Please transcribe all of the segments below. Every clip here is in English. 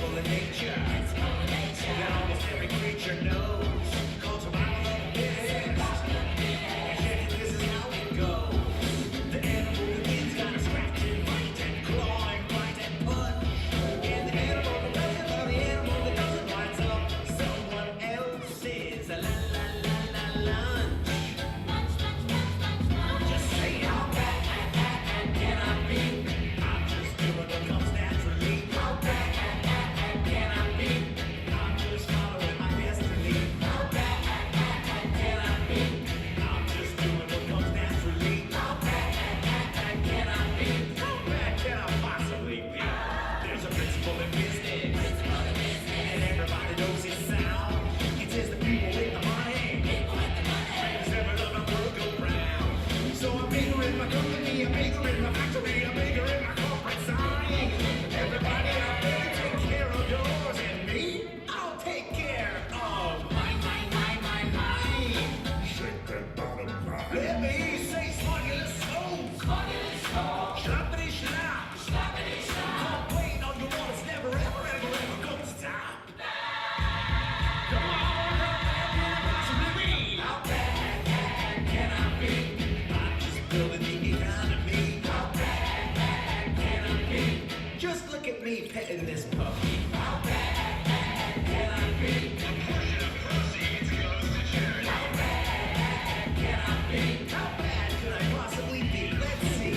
principle of nature that almost every creature knows. Called survival of the fittest. And this is how it goes. The animal begins kind of scratching, bite and claw and bite and punch. And the animal that doesn't, or the animal that doesn't winds up someone else's la la la la lunch. Just say how bad can I be? I'm just doing what comes naturally. How bad can I be? I'm just following my destiny. How bad can I be? I'm just doing what comes naturally. How bad can I be? How bad can I possibly be? There's a principle in business, and everybody knows its sound. It says the people with the money makes every other world go round. So I'm bigger in my company, I'm bigger in my factory, I'm bigger in my corporate sign. Everybody out there, take care of yours, and me, I'll take care of mine. Shake that bottom line. Let me say sluggish souls. Schlappity slap. Complain all you want, it's never ever ever ever gonna stop. Come on, how bad can I possibly be? How bad can I be? I'm just building the economy. How bad can I be? Just look at me petting this puppy. How bad can I be? A portion of proceeds goes to charity. How bad can I be? How bad could I possibly be? Let's see.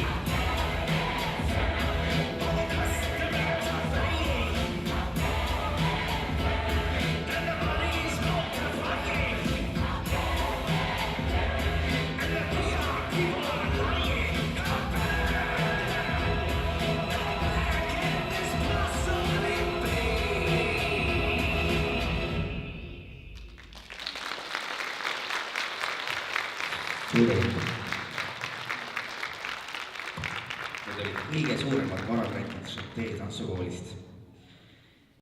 All the customers are fighting, and the money's multiplying, and the PR people are lying. How bad can this possibly be? suur aitäh! Need olid kõige suuremad varakaitid teetantsukoolist.